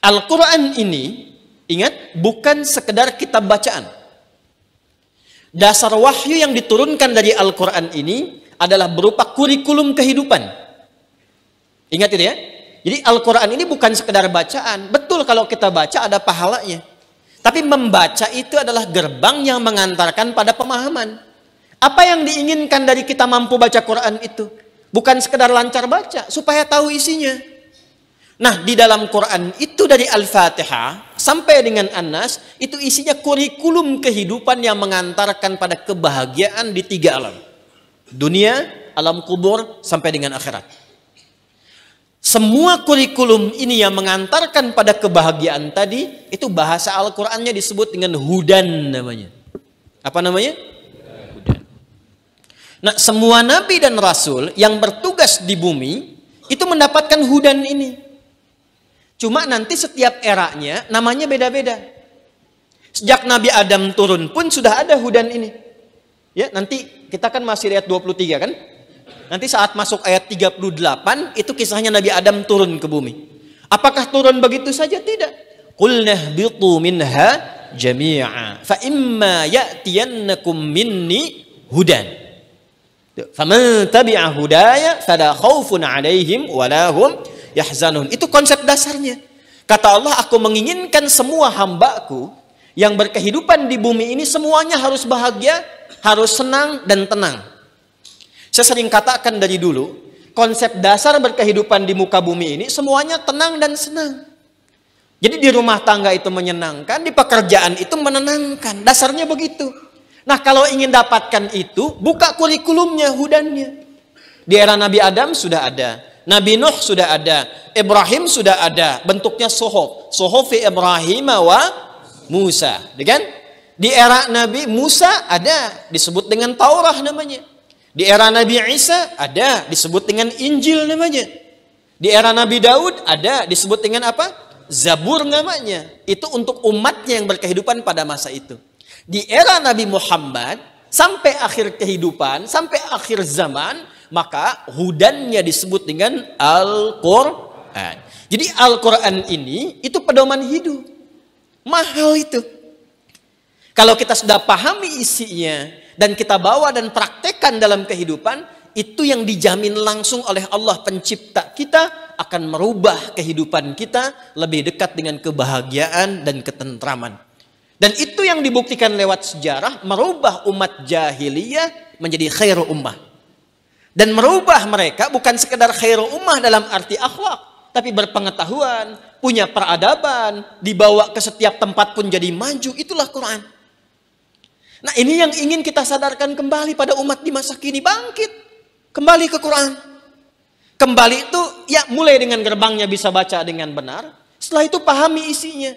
Al-Quran ini, ingat, bukan sekedar kitab bacaan. Dasar wahyu yang diturunkan dari Al-Quran ini adalah berupa kurikulum kehidupan. Ingat itu ya. Jadi Al-Quran ini bukan sekedar bacaan. Betul kalau kita baca ada pahalanya. Tapi membaca itu adalah gerbang yang mengantarkan pada pemahaman. Apa yang diinginkan dari kita mampu baca Quran itu? Bukan sekedar lancar baca, supaya tahu isinya. Nah, di dalam Quran itu dari Al-Fatihah sampai dengan An-Nas, itu isinya kurikulum kehidupan yang mengantarkan pada kebahagiaan di 3 alam. Dunia, alam kubur, sampai dengan akhirat. Semua kurikulum ini yang mengantarkan pada kebahagiaan tadi, itu bahasa Al-Qur'annya disebut dengan hudan namanya. Apa namanya? Hudan. Nah, semua nabi dan rasul yang bertugas di bumi itu mendapatkan hudan ini. Cuma nanti setiap eranya namanya beda-beda. Sejak Nabi Adam turun pun sudah ada hudan ini. Ya, nanti kita kan masih ayat 23 kan? Nanti saat masuk ayat 38 itu kisahnya Nabi Adam turun ke bumi. Apakah turun begitu saja? Tidak. Qul nahbitu minha jami'a fa imma ya'tiyannakum minni hudan. Faman tabi'a hudaya fala khaufun 'alaihim wala hum yahzanun. Itu konsep dasarnya. Kata Allah, aku menginginkan semua hambaku yang berkehidupan di bumi ini semuanya harus bahagia, harus senang dan tenang. Saya sering katakan dari dulu, konsep dasar berkehidupan di muka bumi ini semuanya tenang dan senang. Jadi di rumah tangga itu menyenangkan, di pekerjaan itu menenangkan. Dasarnya begitu. Nah, kalau ingin dapatkan itu, buka kurikulumnya, hudannya. Di era Nabi Adam sudah ada, Nabi Nuh sudah ada, Ibrahim sudah ada, bentuknya sohof. Sohofi Ibrahim wa Musa. Kan? Di era Nabi Musa ada, disebut dengan Taurah namanya. Di era Nabi Isa ada, disebut dengan Injil namanya. Di era Nabi Daud ada, disebut dengan apa? Zabur namanya. Itu untuk umatnya yang berkehidupan pada masa itu. Di era Nabi Muhammad, sampai akhir kehidupan, sampai akhir zaman, maka hudannya disebut dengan Al-Quran. Jadi Al-Quran ini, itu pedoman hidup. Mahal itu. Kalau kita sudah pahami isinya, dan kita bawa dan praktekkan dalam kehidupan, itu yang dijamin langsung oleh Allah pencipta kita akan merubah kehidupan kita lebih dekat dengan kebahagiaan dan ketentraman. Dan itu yang dibuktikan lewat sejarah, merubah umat jahiliyah menjadi khairu ummah. Dan merubah mereka bukan sekedar khairu ummah dalam arti akhlak, tapi berpengetahuan, punya peradaban, dibawa ke setiap tempat pun jadi maju. Itulah Quran. Nah, ini yang ingin kita sadarkan kembali pada umat di masa kini. Bangkit. Kembali ke Quran. Kembali itu, ya mulai dengan gerbangnya bisa baca dengan benar. Setelah itu pahami isinya.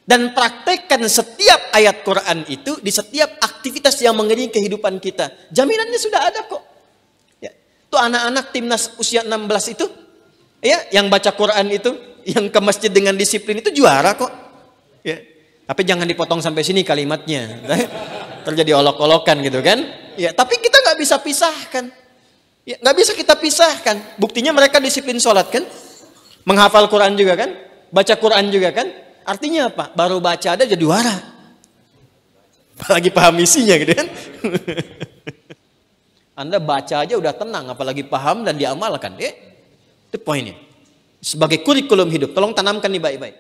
Dan praktekkan setiap ayat Quran itu di setiap aktivitas yang mengiringi kehidupan kita. Jaminannya sudah ada kok. Ya. Itu anak-anak timnas usia 16 itu, ya, yang baca Quran itu, yang ke masjid dengan disiplin itu juara kok. Ya. Tapi jangan dipotong sampai sini kalimatnya. Terjadi olok-olokan gitu kan. Ya, tapi kita nggak bisa pisahkan. Ya, nggak bisa kita pisahkan. Buktinya mereka disiplin sholat kan. Menghafal Quran juga kan. Baca Quran juga kan. Artinya apa? Baru baca ada jadi juara. Apalagi paham isinya gitu kan. Anda baca aja udah tenang. Apalagi paham dan diamalkan. Itu poinnya. Sebagai kurikulum hidup. Tolong tanamkan nih baik-baik.